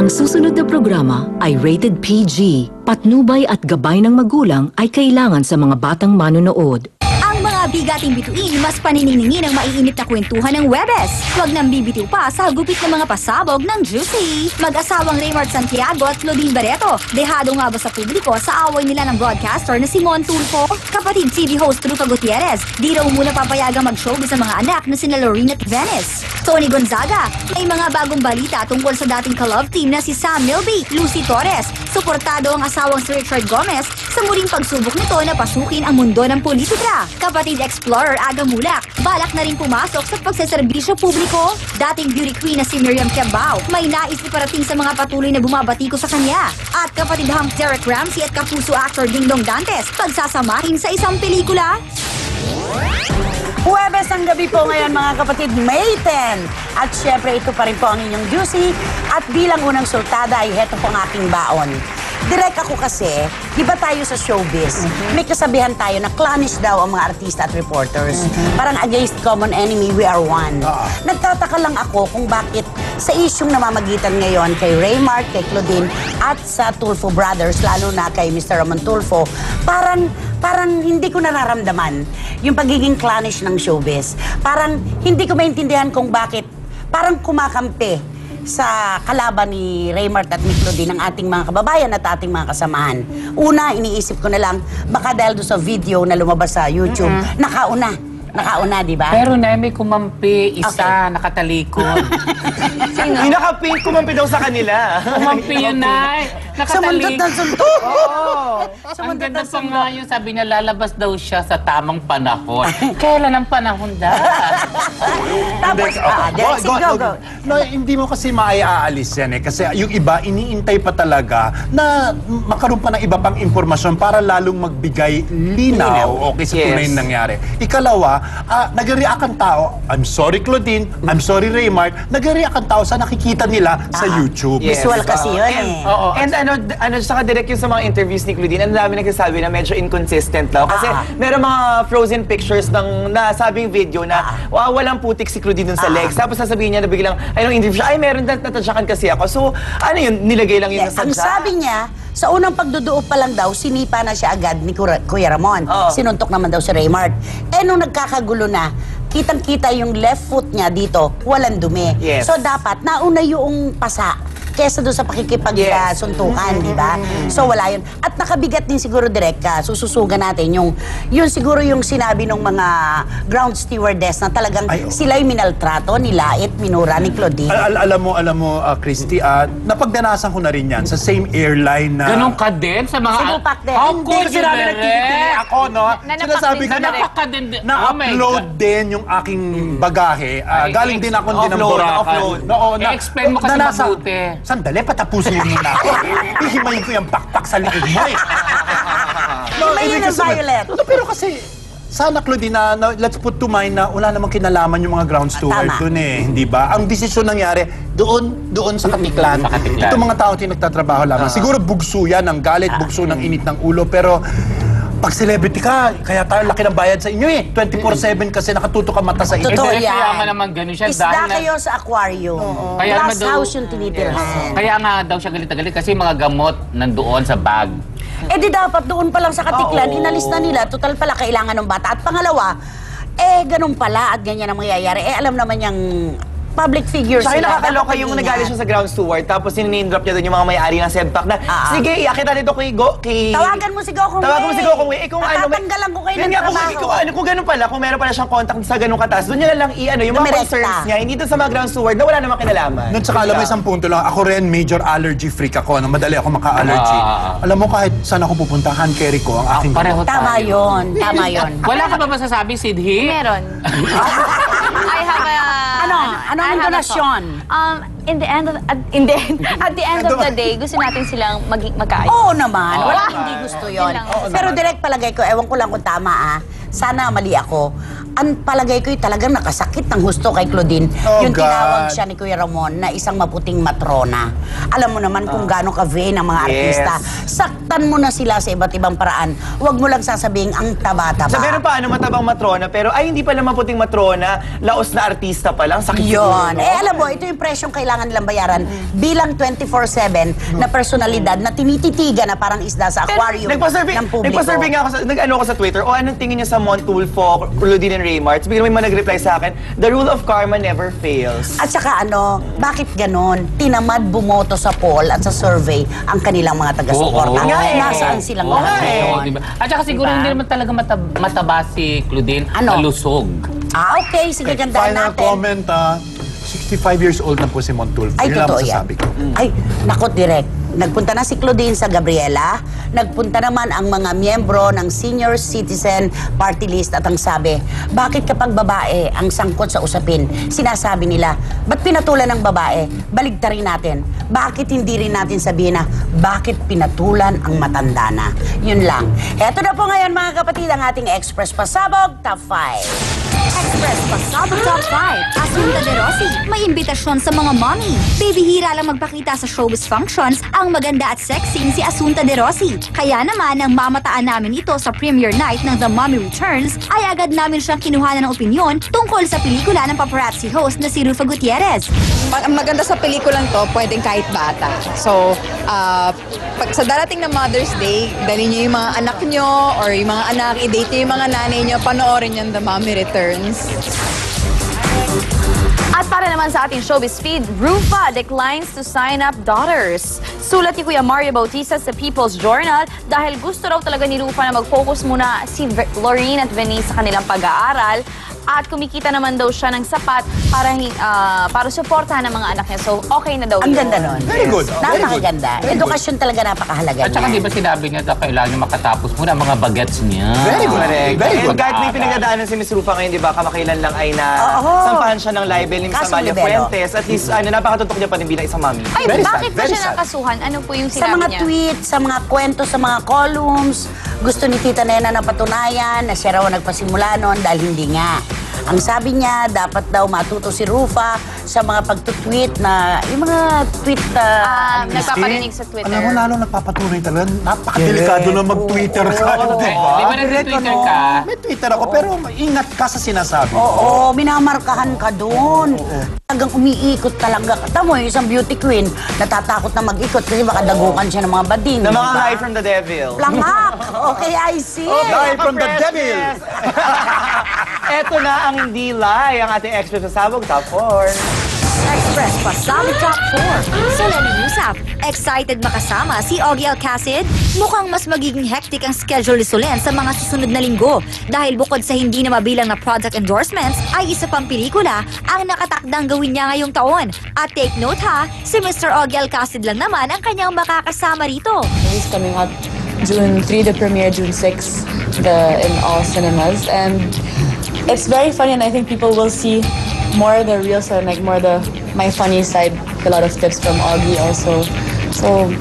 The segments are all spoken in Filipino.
Ang susunod na programa ay rated PG. Patnubay at gabay ng magulang ay kailangan sa mga batang manonood. Ang mga bigating bituin, mas panininingin ang maiinit na kwentuhan ng Webes. Huwag nang bibitiw pa sa gupit ng mga pasabog ng Juicy. Mag-asawang Raymart Santiago at Claudine Barreto. Dehado nga ba sa publiko sa away nila ng broadcaster na si Mon Tulfo? Kapatid TV host Rufa Gutierrez, di raw muna papayagang mag-showbiz sa mga anak na sina Lorene at Venice. Tony Gonzaga, may mga bagong balita tungkol sa dating ka-love team na si Sam Milby, Lucy Torres. Suportado ang asawang si Richard Gomez sa muling pagsubok nito na pasukin ang mundo ng politika. Kapatid Explorer Aga Mulak, balak na rin pumasok sa pagseserbisyo publiko. Dating beauty queen na si Miriam Tiambao, may nais iparating sa mga patuloy na bumabatiko sa kanya. At kapatid Hank Derek Ramsey at kapuso actor Dingdong Dantes, pagsasamahin sa isang pelikula. Huwebes ang gabi po ngayon mga kapatid, May 10. At syempre ito pa rin po ang inyong Juicy. At bilang unang sultada ay heto po ang aking baon. Direct ako kasi, di ba tayo sa showbiz? May kasabihan tayo na clannish daw ang mga artista at reporters. Parang against common enemy, we are one. Nagtataka lang ako kung bakit sa isyong namamagitan ngayon kay Raymart, kay Claudine at sa Tulfo Brothers, lalo na kay Mr. Ramon Tulfo, parang hindi ko nararamdaman yung pagiging clannish ng showbiz. Parang hindi ko maintindihan kung bakit parang kumakampi sa kalaban ni Raymart at ni Claudine ng ating mga kababayan at ating mga kasamahan. Una, iniisip ko na lang, baka dahil doon sa video na lumabas sa YouTube, nakauna, di ba? Pero na may kumampi, isa, nakatalikod. Yung naka-pink, kumampi daw sa kanila. Kumampi yun, Nay. Sumundot Nakatalikod. ng sundot. Oo. Ang ganda pa nga yun, sabi niya, lalabas daw siya sa tamang panahon. Kailan ang panahon daw? Tapos, go. No, hindi mo kasi maaalis yan eh. Kasi yung iba, iniintay pa talaga na makaroon pa ng iba pang impormasyon para lalong magbigay linaw okay sa tunay na nangyari. Ikalawa, nag-react ang tao, I'm sorry Claudine, I'm sorry Raymart, nag-react ang tao sa nakikita nila sa YouTube. Yes. Visual kasi yun eh. Oo. And saka direct yung sa mga interviews ni Claudine, ang dami nagsasabi na medyo inconsistent daw. Kasi meron mga frozen pictures ng nasabing video na walang putik si Claudine dun sa legs. Tapos sasabihin niya na biglang, nung interview siya, meron natatsakan kasi ako. So, ano yun, nilagay lang yun sa Ang sabi niya, sa unang pagduduop pa lang daw, sinipa na siya agad ni Kuya Ramon. Sinuntok naman daw si Raymart. Nung nagkakagulo na, kitang-kita yung left foot niya dito, walang dumi. Yes. So dapat, nauna yung pasa kesa doon sa pakikipagsuntukan, di ba? So wala yun. At nakabigat din siguro direct ka, sususugan natin yung siguro yung sinabi ng mga ground stewardess na talagang sila'y minaltrato, nilait, minura ni Claudine. Alam mo, Christy, napagdanasan ko na rin yan sa same airline na... Ganun ka din sa mga... Sinupak din. How Hindi could kasi you namin direct? nagtitili ako, no? Sinasabi ko Nanapak ka din. na-upload din yung aking bagahe. Galing din ako din ng Boracay. I-explain mo kasi mabuti. Sandali, patapusin mo muna ako. Hihimayin ko yung pakpak sa liig mo eh. Himayin ng violet. Pero kasi, sana Claudine, let's put to mind na wala namang kinalaman yung mga ground steward dun eh, hindi ba? Ang desisyon nangyari, doon sa Katiklan. Itong mga tao nagtatrabaho lamang. Siguro bugso yan ng galit, bugso ng init ng ulo, pero pag celebrity ka, kaya tayo laki ng bayad sa inyo eh. 24/7 kasi nakatutok ang mata sa inyo. Totoo Kaya yan. nga naman ganun siya. Isda kayo sa aquarium. Kaya Glass naman daw- house yung tinitirhan. Kaya nga daw siya galit na galit kasi mga gamot nandoon sa bag. Di dapat doon pa lang sa Katiklan, inalis na nila. Total pala kailangan ng bata. At pangalawa, ganun pala at ganyan ang mangyayari. Alam naman yung public figures Saka sila. nakakaloka yung nagalit siya sa ground steward, tapos sinine drop niya doon yung mga may-ari ng Sedpak na, sige, iakit natin ito kay... Tawagan mo si Go kung Tawagan mo si Go kung kung ano... Natatanggalan ko kayo Yun ng nga, trabaho. kung ganun pala, kung meron pala siyang contact sa ganung katas, doon niya na lang yung mga Dumirekta. concerns niya, hindi doon sa mga ground steward na wala namang kinalaman. Noon saka alam mo, isang punto lang, ako rin major allergy freak ako, madali ako maka-allergy. Alam mo, kahit saan ako pupunta, hand carry ko ang aking... Pareho Tama tayo. yun. Tama yun. Wala ka ba masasabi, Sidhi? Meron. I have a... Anong I have a donasyon? thought. At the end of the day, gusto natin silang magkaayos. Oo naman. Wala naman. hindi gusto yon. Yun lang. Pero direct palagay ko, ewan ko lang kung tama sana mali ako. ang palagay ko'y talagang nakasakit ng husto kay Claudine. Oh, yung God. tinawag siya ni Kuya Ramon na isang maputing matrona. Alam mo naman kung gaano ka-vain ang mga artista. Saktan mo na sila sa iba't ibang paraan. Huwag mo lang sasabing ang taba-taba. So, meron pa matabang matrona, pero ay hindi pala maputing matrona, laos na artista pa lang, sakit Yun. siguro. Alam mo, ito yung presyong kailangan nilang bayaran bilang 24/7 na personalidad na tinititigan na parang isda sa aquarium ng publiko. Nagpa-survey nga ako nag-ano ako sa Twitter, anong tingin niya sa Montulfo, Claudine and Raymart? Bigla may nag-reply sa akin, the rule of karma never fails. At saka bakit ganon? Tinamad bumoto sa poll at sa survey ang kanilang mga taga-suporta. Oo. Nasaan silang lahat ngayon? Diba? At saka siguro hindi naman talaga mataba si Claudine, Ano? malusog. Okay, sige, gandaan Final natin. comment, 65 years old na po si Montulfo. Ay, Yun lang totoo yan. masasabi ko. Ay, nakot direct. Nagpunta na si Claudine sa Gabriela. Nagpunta naman ang mga miyembro ng Senior Citizen Party List at ang sabi, bakit kapag babae ang sangkot sa usapin, sinasabi nila, ba't pinatulan ng babae? Baligtarin natin. Bakit hindi rin natin sabihin na, bakit pinatulan ang matanda na? Yun lang. Eto na po ngayon mga kapatid ang ating Express Pasabog Top 5. Express Pasabog Top 5. Asunta de Rossi. May imbitasyon sa mga mommy. Bibihira lang magpakita sa showbiz functions ang maganda at sexy si Asunta de Rossi. Kaya naman, nang mamataan namin ito sa premiere night ng The Mommy Returns, ay agad namin siyang kinuhanan ng opinyon tungkol sa pelikula ng paparazzi host na si Rufa Gutierrez. Ang maganda sa pelikulang to, pwedeng kahit bata. So, pag sa darating na Mother's Day, dali niyo yung mga anak niyo or yung mga anak, i-date niyo yung mga nanay niyo, panoorin yung The Mommy Returns. At para naman sa ating showbiz feed, Rufa declines to sign up daughters. Sulat ni Kuya Mario Bautista sa People's Journal dahil gusto raw talaga ni Rufa na mag-focus muna si Lorene at Venice sa kanilang pag-aaral at kumikita naman daw siya ng sapat para suportahan ang mga anak niya. So, okay na daw Ang yun. ganda nun. Very good. Very good. Napakaganda. Edukasyon talaga napakahalaga At saka niya. di ba sinabi niya na kailangan niya makatapos muna ang mga bagets niya. Very good. Correct. Very And good. kahit may pinagdadaanan si Miss Rufa ngayon, di ba, kamakailan lang ay sampahan siya ng libel ni Miss Kasong Amalia libelo. Fuentes. At least, napakatutok niya pa rin bilang isang mami. Ay, Very bakit sad, ba very siya sad. nakasuhan? Ano po yung Sa sinabi mga niya? tweets, sa mga kwento, sa mga columns, gusto ni Tita Nena na patunayan na siya raw ang nagpasimula noon dahil hindi nga. Ang sabi niya, dapat daw matuto si Rufa sa mga pagtutweet na, yung mga tweet Nagpaparinig sa Twitter. Alam mo, lalo nagpapatunay talaga. Napakadelikado na mag-Twitter ka, di ba? Di ba nag-Twitter ka? May Twitter ako, pero ingat ka sa sinasabi. Oo, minamarkahan ka doon. Talagang umiikot talaga. Tamo yung isang beauty queen, natatakot na mag-ikot kasi baka dagukan siya ng mga bading. Na mga diba? high from the devil. Langak! Okay, I see. Live from the devil! Eto na ang hindi lie, ang ating Express sa Sabog Top 4. Express Pasabog Top 4. Sa Lenny Yusaf, excited makasama si Ogie Alcacid? Mukhang mas magiging hectic ang schedule ni Solen sa mga susunod na linggo dahil bukod sa hindi na mabilang na product endorsements ay isa pang pelikula ang nakatakdang gawin niya ngayong taon. At take note ha, si Mr. Ogie Alcacid lang naman ang kanyang makakasama rito. It's coming out June 3, the premiere June 6, in all cinemas, and it's very funny, and I think people will see more the real side, like more my funny side. A lot of tips from Augie also, so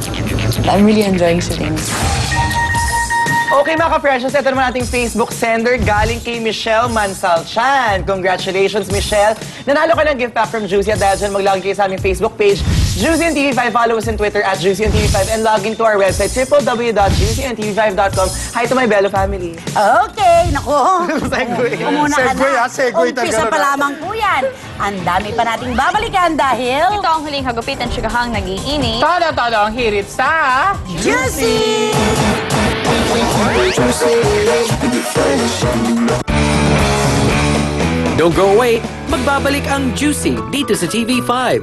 I'm really enjoying shooting. Okay mga ka-precious, ito naman ating Facebook sender galing kay Michelle Mansalchan. Congratulations, Michelle! Nanalo ka ng gift pack from Juicy at dahil dyan mag-log kayo sa aming Facebook page, Juicy and TV5. Follow us on Twitter at Juicy and TV5 and log into our website, www.juicyandtv5.com. Hi to my Bello family. Okay, nako. Segue. Umuna ka Segue, na. segue Umpisa talaga. pa lamang po yan. Ang dami pa nating babalikan dahil... Ito ang huling hagupit ng Chikahang nag-iinit. Todo ang hirit sa... Juicy! Don't go away, magbabalik ang Juicy dito sa TV5.